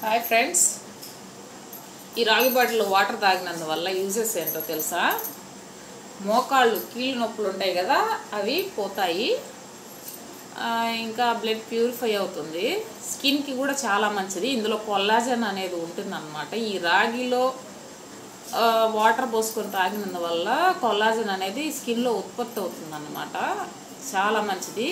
Hi friends, ఈ రాగి బాటిల్లో వాటర్ తాగినందువల్ల యూజెస్ ఏంటో తెలుసా? మోకాళ్ళు కీళ్ళు నొప్పులు ఉంటాయి కదా, అవి పోతాయి. ఇంకా బ్లడ్ ప్యూరిఫై అవుతుంది. స్కిన్కి కూడా చాలా మంచిది. ఇందులో కొల్లాజన్ అనేది ఉంటుందన్నమాట. ఈ రాగిలో వాటర్ పోసుకొని తాగినందువల్ల కొల్లాజన్ అనేది స్కిన్లో ఉత్పత్తి అవుతుందన్నమాట. చాలా మంచిది.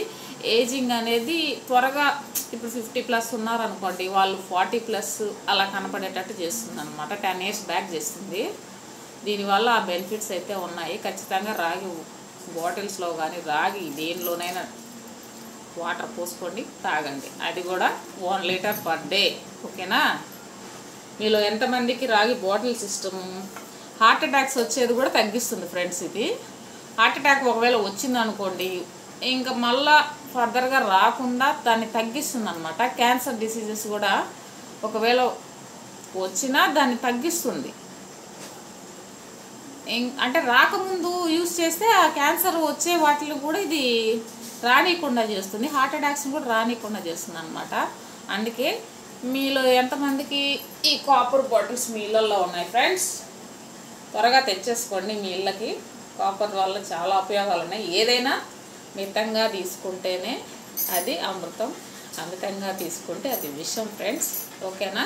ఏజింగ్ అనేది త్వరగా, ఇప్పుడు 50+ ఉన్నారనుకోండి, వాళ్ళు 40+ అలా కనపడేటట్టు చేస్తుంది అనమాట. 10 years బ్యాక్ చేస్తుంది. దీనివల్ల ఆ బెనిఫిట్స్ అయితే ఉన్నాయి. ఖచ్చితంగా రాగి బాటిల్స్లో కానీ రాగి దేనిలోనైనా వాటర్ పోసుకోండి, తాగండి. అది కూడా 1 లీటర్ పర్ డే. ఓకేనా? మీలో ఎంతమందికి రాగి బాటిల్ సిస్టము హార్ట్ అటాక్స్ వచ్చేది కూడా తగ్గిస్తుంది ఫ్రెండ్స్. ఇది హార్ట్ అటాక్ ఒకవేళ వచ్చిందనుకోండి, ఇంకా మళ్ళా ఫర్దర్గా రాకుండా దాన్ని తగ్గిస్తుంది అనమాట. క్యాన్సర్ డిసీజెస్ కూడా ఒకవేళ వచ్చినా దాన్ని తగ్గిస్తుంది. అంటే రాకముందు యూజ్ చేస్తే ఆ క్యాన్సర్ వచ్చే వాటిని కూడా ఇది రానియకుండా చేస్తుంది. హార్ట్ అటాక్స్ని కూడా రానియకుండా చేస్తుంది అనమాట. అందుకే మీలో ఎంతమందికి ఈ కాపర్ బాటిల్స్ మీ ఇళ్ళల్లో ఉన్నాయి ఫ్రెండ్స్? త్వరగా తెచ్చేసుకోండి మీ ఇళ్ళకి. కాపర్ వల్ల చాలా ఉపయోగాలు ఉన్నాయి. ఏదైనా మితంగా తీసుకుంటేనే అది అమృతం, అమితంగా తీసుకుంటే అది విషం ఫ్రెండ్స్. ఓకేనా?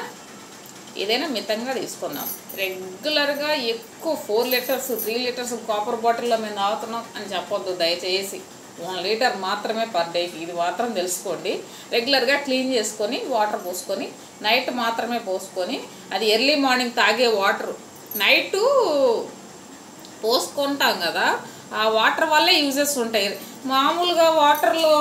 ఏదైనా మితంగా తీసుకుందాం. రెగ్యులర్గా ఎక్కువ 4 లీటర్స్ 3 లీటర్స్ కాపర్ బాటిల్లో మేము తాగుతున్నాం అని చెప్పొద్దు దయచేసి. 1 లీటర్ మాత్రమే పర్ డేకి. ఇది మాత్రం తెలుసుకోండి. రెగ్యులర్గా క్లీన్ చేసుకొని వాటర్ పోసుకొని నైట్ మాత్రమే పోసుకొని, అది ఎర్లీ మార్నింగ్ తాగే వాటర్ నైటు పోసుకుంటాం కదా, ఆ వాటర్ వల్లే యూజెస్ ఉంటాయి. మామూలుగా వాటర్లో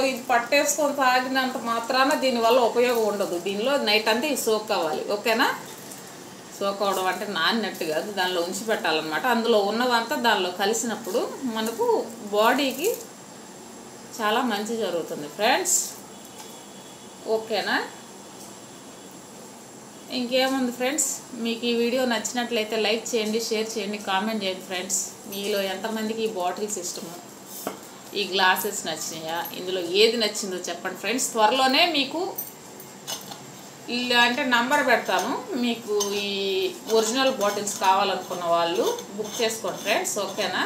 ఇది పట్టేసుకొని తాగినంత మాత్రాన దీనివల్ల ఉపయోగం ఉండదు. దీనిలో నైట్ అంతా ఇది సోక్ అవ్వాలి. ఓకేనా? సోక్ అవ్వడం అంటే నానినట్టు కాదు, దానిలో ఉంచి పెట్టాలన్నమాట. అందులో ఉన్నదంతా దానిలో కలిసినప్పుడు మనకు బాడీకి చాలా మంచి జరుగుతుంది ఫ్రెండ్స్. ఓకేనా? ఇంకేముంది ఫ్రెండ్స్, మీకు ఈ వీడియో నచ్చినట్లయితే లైక్ చేయండి, షేర్ చేయండి, కామెంట్ చేయండి ఫ్రెండ్స్. మీలో ఎంతమందికి ఈ బాటిల్స్ ఇష్టము, ఈ గ్లాసెస్ నచ్చినాయా, ఇందులో ఏది నచ్చిందో చెప్పండి ఫ్రెండ్స్. త్వరలోనే మీకు అంటే నంబర్ పెడతాను. మీకు ఈ ఒరిజినల్ బాటిల్స్ కావాలనుకున్న వాళ్ళు బుక్ చేసుకోండి ఫ్రెండ్స్. ఓకేనా?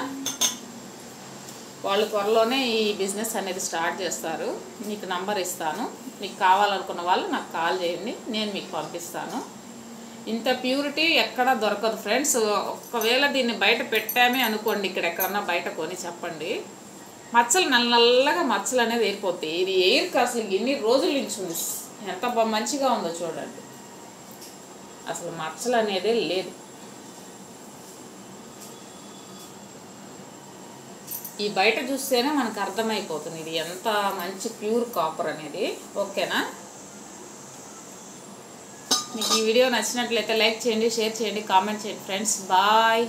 వాళ్ళు త్వరలోనే ఈ బిజినెస్ అనేది స్టార్ట్ చేస్తారు. మీకు నంబర్ ఇస్తాను. మీకు కావాలనుకున్న వాళ్ళు నాకు కాల్ చేయండి, నేను మీకు పంపిస్తాను. ఇంత ప్యూరిటీ ఎక్కడా దొరకదు ఫ్రెండ్స్. ఒకవేళ దీన్ని బయట పెట్టామే అనుకోండి, ఇక్కడ ఎక్కడన్నా బయట కొని చెప్పండి, మచ్చలు నల్లగా మచ్చలు అనేది ఏరిపోతాయి. ఇది ఎయిర్కి అసలు ఎన్ని రోజుల నుంచి ఉంది, ఎంత మంచిగా ఉందో చూడండి. అసలు మచ్చలు అనేదే లేదు. ఈ బయట చూస్తేనే మనకు అర్థమైపోతుంది ఇది ఎంత మంచి ప్యూర్ కాపర్ అనేది. ఓకేనా? మీకు ఈ వీడియో నచ్చినట్లయితే లైక్ చేయండి, షేర్ చేయండి, కామెంట్ చేయండి ఫ్రెండ్స్. బాయ్.